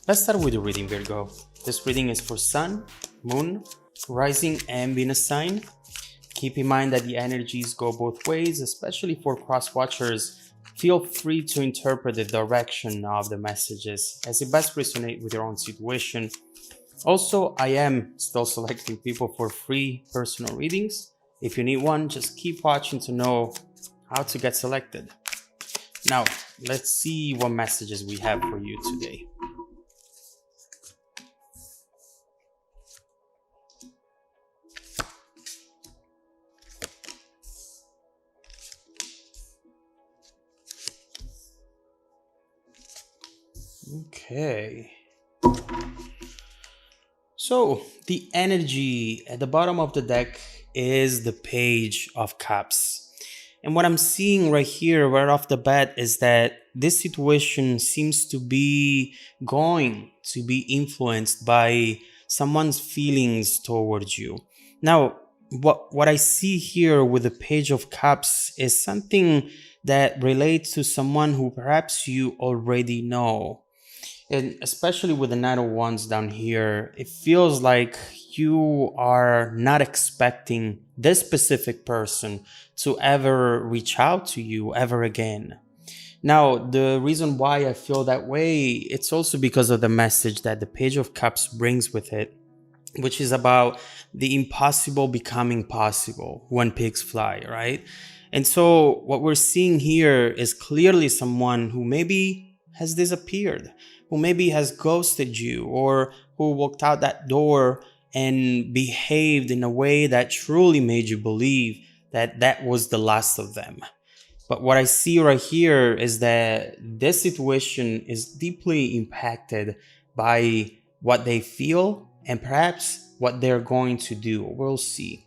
Let's start with the reading, Virgo. This reading is for Sun, Moon, Rising, and Venus sign. Keep in mind that the energies go both ways, especially for cross watchers. Feel free to interpret the direction of the messages as it best resonates with your own situation. Also, I am still selecting people for free personal readings. If you need one, just keep watching to know how to get selected. Now, let's see what messages we have for you today. Okay. So the energy at the bottom of the deck is the Page of Cups. And what I'm seeing right here, right off the bat, is that this situation seems to be going to be influenced by someone's feelings towards you. Now, what I see here with the Page of Cups is something that relates to someone who perhaps you already know. And especially with the Knight of Wands down here, it feels like you are not expecting this specific person to ever reach out to you ever again. Now, the reason why I feel that way, it's also because of the message that the Page of Cups brings with it, which is about the impossible becoming possible when pigs fly, right? And so what we're seeing here is clearly someone who maybe has disappeared, who maybe has ghosted you, or who walked out that door and behaved in a way that truly made you believe that that was the last of them. But what I see right here is that this situation is deeply impacted by what they feel and perhaps what they're going to do. We'll see.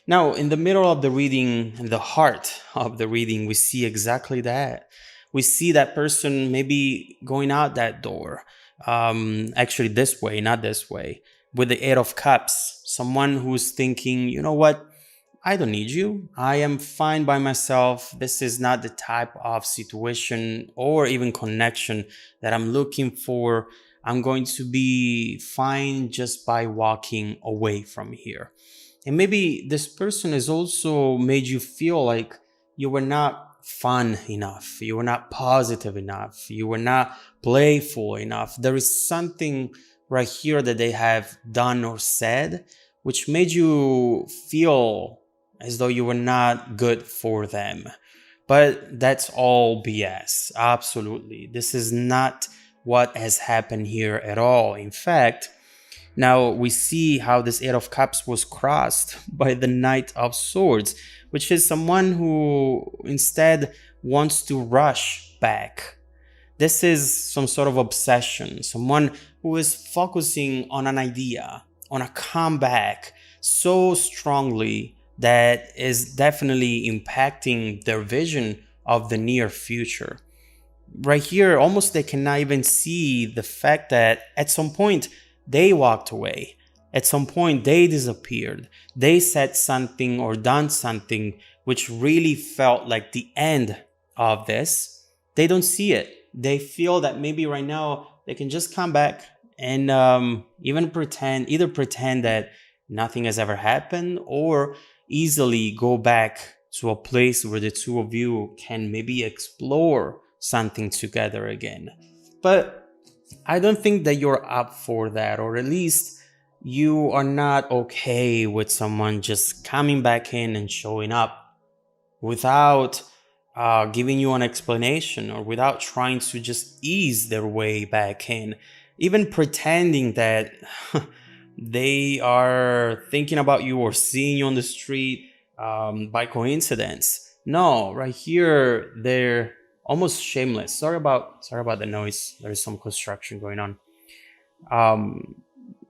Now, in the middle of the reading, in the heart of the reading, we see exactly that. We see that person maybe going out that door, actually this way, not this way, with the Eight of Cups. Someone who's thinking, you know what, I don't need you. I am fine by myself. This is not the type of situation or even connection that I'm looking for. I'm going to be fine just by walking away from here. And maybe this person has also made you feel like you were not fun enough, you were not positive enough, you were not playful enough. There is something right here that they have done or said which made you feel as though you were not good for them. But that's all BS. Absolutely. This is not what has happened here at all. In fact, now we see how this Eight of Cups was crossed by the Knight of Swords, which is someone who instead wants to rush back. This is some sort of obsession, someone who is focusing on an idea, on a comeback so strongly that is definitely impacting their vision of the near future. Right here, almost they cannot even see the fact that at some point they walked away. At some point, they disappeared. They said something or done something which really felt like the end of this. They don't see it. They feel that maybe right now they can just come back and either pretend that nothing has ever happened, or easily go back to a place where the two of you can maybe explore something together again. But I don't think that you're up for that, or at least you are not okay with someone just coming back in and showing up without giving you an explanation, or without trying to just ease their way back in, even pretending that they are thinking about you or seeing you on the street by coincidence. No, right here, they're almost shameless. Sorry about the noise. There is some construction going on.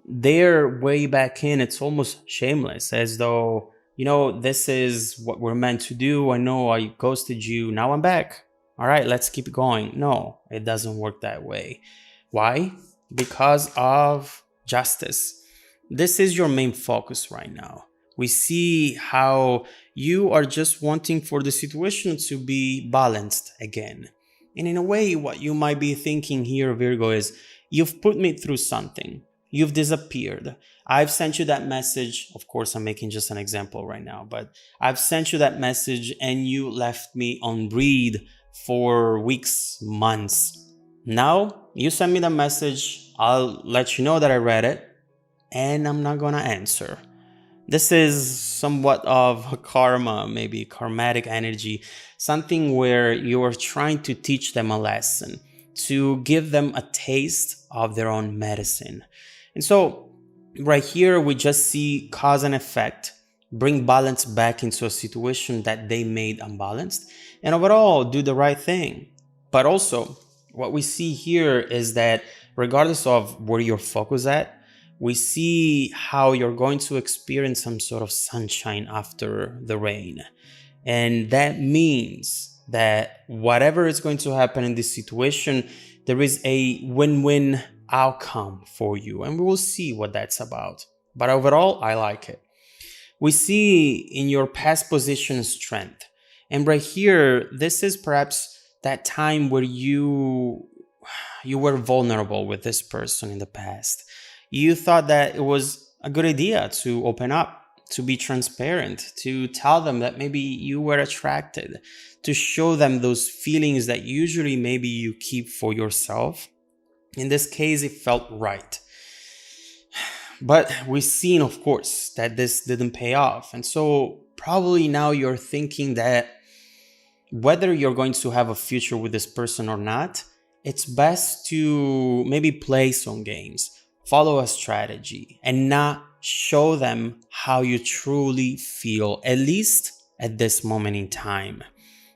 Their way back in, it's almost shameless, as though, you know, this is what we're meant to do. I know I ghosted you. Now I'm back. All right, let's keep going. No, it doesn't work that way. Why? Because of justice. This is your main focus right now. We see how you are just wanting for the situation to be balanced again. And in a way, what you might be thinking here, Virgo, is you've put me through something. You've disappeared. I've sent you that message. Of course, I'm making just an example right now, but I've sent you that message and you left me on read for weeks, months. Now you send me the message. I'll let you know that I read it and I'm not gonna answer. This is somewhat of a karma, maybe karmatic energy, something where you are trying to teach them a lesson, to give them a taste of their own medicine. And so, right here, we just see cause and effect, bring balance back into a situation that they made unbalanced, and overall do the right thing. But also, what we see here is that regardless of where your focus at, we see how you're going to experience some sort of sunshine after the rain. And that means that whatever is going to happen in this situation, there is a win-win outcome for you. And we will see what that's about. But overall, I like it. We see in your past position strength. And right here, this is perhaps that time where you were vulnerable with this person in the past. You thought that it was a good idea to open up, to be transparent, to tell them that maybe you were attracted, to show them those feelings that usually maybe you keep for yourself. In this case, it felt right. But we've seen, of course, that this didn't pay off. And so probably now you're thinking that whether you're going to have a future with this person or not, it's best to maybe play some games, follow a strategy, and not show them how you truly feel, at least at this moment in time.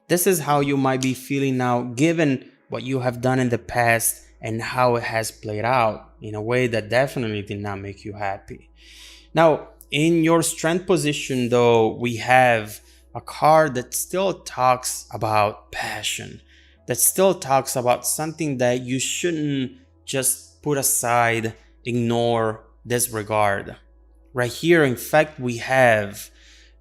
This is how you might be feeling now, given what you have done in the past and how it has played out in a way that definitely did not make you happy. Now, in your strength position, though, we have a card that still talks about passion, that still talks about something that you shouldn't just put aside, ignore, disregard. Right here, in fact, we have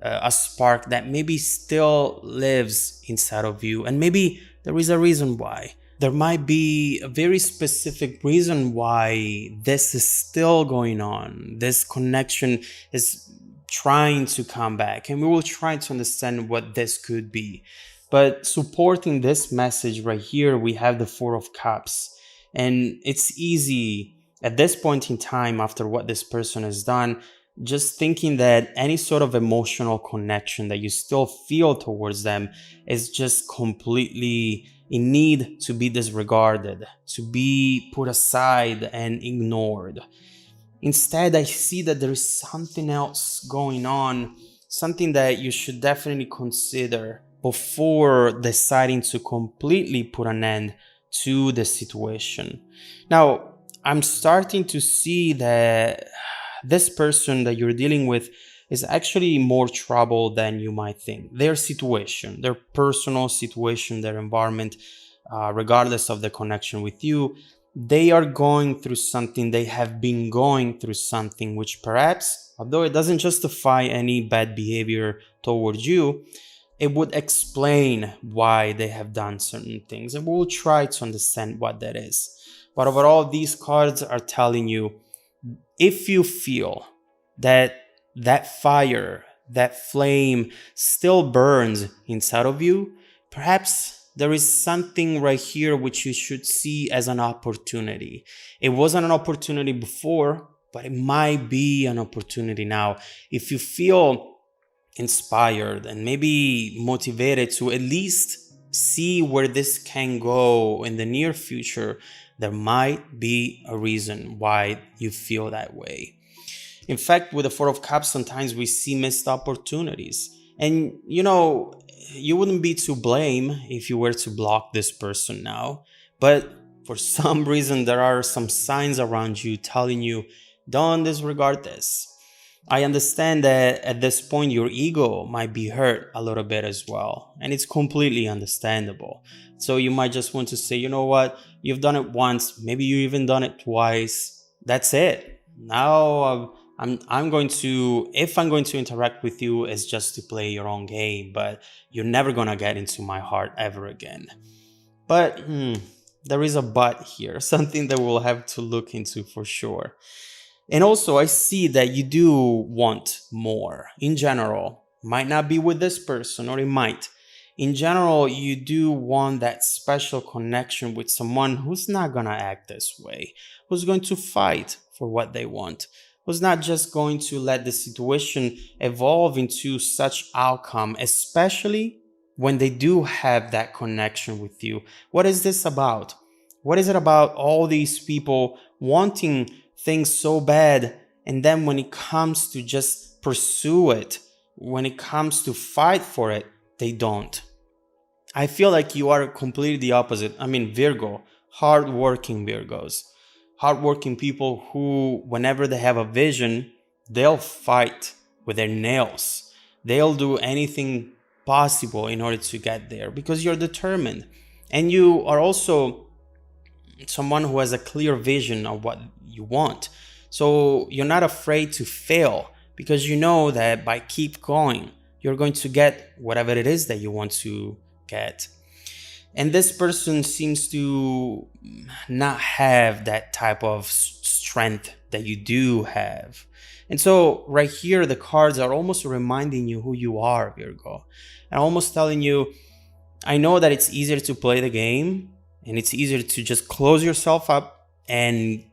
a spark that maybe still lives inside of you, and maybe there is a reason why. There might be a very specific reason why this is still going on. This connection is trying to come back, and we will try to understand what this could be. But supporting this message right here, we have the Four of Cups, and it's easy at this point in time, after what this person has done, just thinking that any sort of emotional connection that you still feel towards them is just completely in need to be disregarded, to be put aside and ignored. Instead, I see that there is something else going on, something that you should definitely consider before deciding to completely put an end to the situation. Now, I'm starting to see that this person that you're dealing with is actually more trouble than you might think. Their situation, their personal situation, their environment, regardless of the connection with you, they are going through something, they have been going through something which perhaps, although it doesn't justify any bad behavior towards you, it would explain why they have done certain things. And we'll try to understand what that is. But overall, these cards are telling you, if you feel that that fire, that flame still burns inside of you, perhaps there is something right here which you should see as an opportunity. It wasn't an opportunity before, but it might be an opportunity now. If you feel inspired and maybe motivated to at least see where this can go in the near future, there might be a reason why you feel that way. In fact, with the Four of Cups, sometimes we see missed opportunities. And, you wouldn't be to blame if you were to block this person now. But for some reason, there are some signs around you telling you, don't disregard this. I understand that at this point, your ego might be hurt a little bit as well. And it's completely understandable. So you might just want to say, you know what? You've done it once. Maybe you even done it twice. That's it. Now I'm going to, if I'm going to interact with you, it's just to play your own game, but you're never going to get into my heart ever again. But there is a but here, something that we'll have to look into for sure. And also, I see that you do want more in general. Might not be with this person, or it might. In general, you do want that special connection with someone who's not gonna act this way, who's going to fight for what they want, who's not just going to let the situation evolve into such outcome, especially when they do have that connection with you. What is this about? What is it about all these people wanting things so bad, and then when it comes to just pursue it, when it comes to fight for it, they don't? I feel like you are completely the opposite. I mean, Virgo, hardworking Virgos, hardworking people who, whenever they have a vision, they'll fight with their nails. They'll do anything possible in order to get there because you're determined. And you are also someone who has a clear vision of what you want. So you're not afraid to fail because you know that by keep going, you're going to get whatever it is that you want to get. And this person seems to not have that type of strength that you do have. And so right here, the cards are almost reminding you who you are, Virgo, and almost telling you, I know that it's easier to play the game and it's easier to just close yourself up and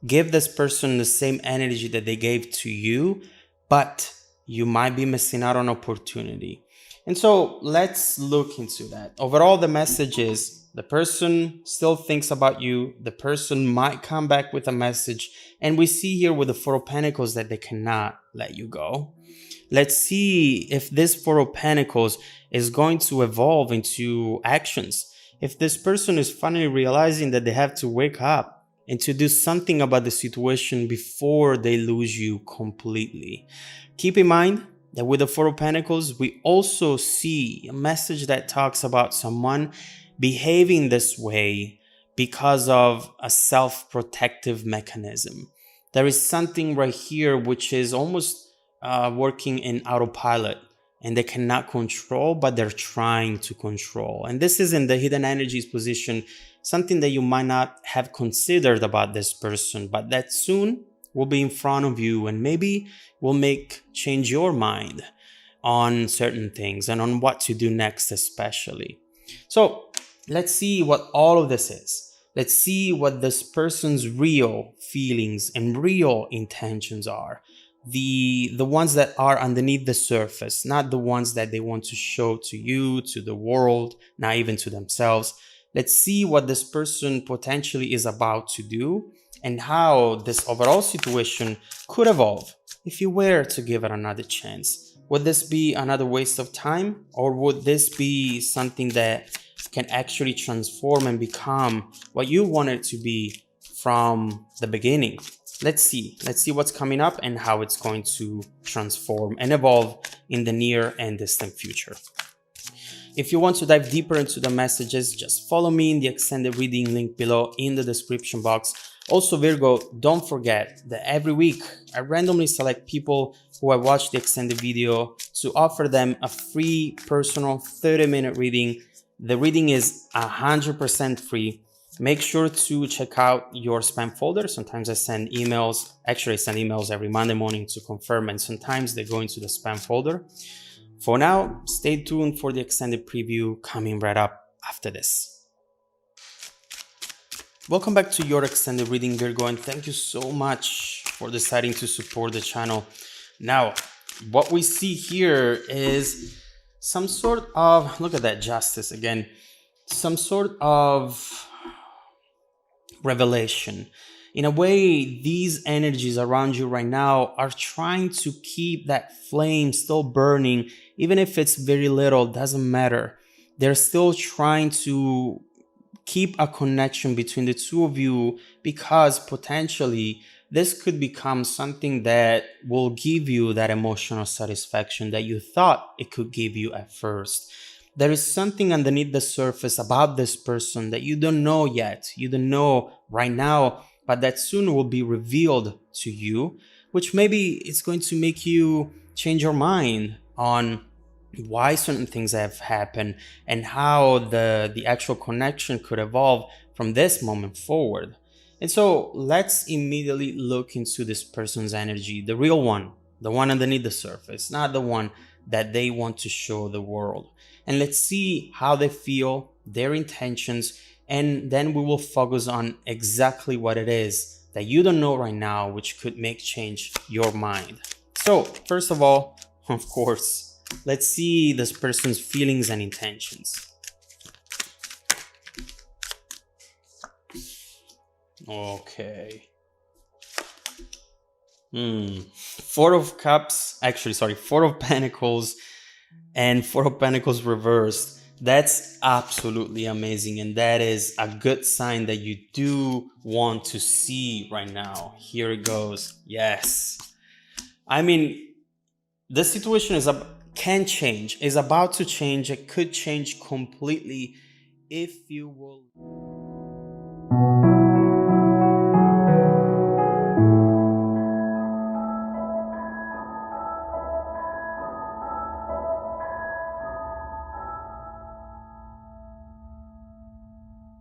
give this person the same energy that they gave to you, but you might be missing out on opportunity. And so let's look into that. Overall, the message is the person still thinks about you. The person might come back with a message. And we see here with the Four of Pentacles that they cannot let you go. Let's see if this Four of Pentacles is going to evolve into actions. If this person is finally realizing that they have to wake up and to do something about the situation before they lose you completely. Keep in mind that with the Four of Pentacles, we also see a message that talks about someone behaving this way because of a self-protective mechanism. There is something right here which is almost working in autopilot, and they cannot control, but they're trying to control. And this is in the hidden energies position, something that you might not have considered about this person, but that soon will be in front of you and maybe will change your mind on certain things and on what to do next, especially. So let's see what all of this is. Let's see what this person's real feelings and real intentions are. The ones that are underneath the surface, not the ones that they want to show to you, to the world, not even to themselves. Let's see what this person potentially is about to do and how this overall situation could evolve if you were to give it another chance. Would this be another waste of time, or would this be something that can actually transform and become what you want it to be from the beginning? Let's see what's coming up and how it's going to transform and evolve in the near and distant future. If you want to dive deeper into the messages, just follow me in the extended reading link below in the description box. Also, Virgo, don't forget that every week I randomly select people who I watch the extended video to offer them a free personal 30-minute reading. The reading is 100% free. Make sure to check out your spam folder. Sometimes I send emails. Actually, I send emails every Monday morning to confirm, and sometimes they go into the spam folder. For now, stay tuned for the extended preview coming right up after this. Welcome back to your extended reading, Virgo, and thank you so much for deciding to support the channel. Now, what we see here is some sort of, look at that justice again, some sort of revelation. In a way, these energies around you right now are trying to keep that flame still burning, even if it's very little, doesn't matter. They're still trying to keep a connection between the two of you because potentially this could become something that will give you that emotional satisfaction that you thought it could give you at first. There is something underneath the surface about this person that you don't know yet. You don't know right now, but that soon will be revealed to you, which maybe it's going to make you change your mind on why certain things have happened, and how the actual connection could evolve from this moment forward. And so let's immediately look into this person's energy, the real one, the one underneath the surface, not the one that they want to show the world. And let's see how they feel, their intentions, and then we will focus on exactly what it is that you don't know right now, which could make change your mind. So first of all, of course, let's see this person's feelings and intentions. Okay. Four of Cups, actually, sorry, Four of Pentacles and Four of Pentacles reversed. That's absolutely amazing. And that is a good sign that you do want to see right now. Here it goes. Yes. I mean, the situation can change, is about to change. It could change completely if you will.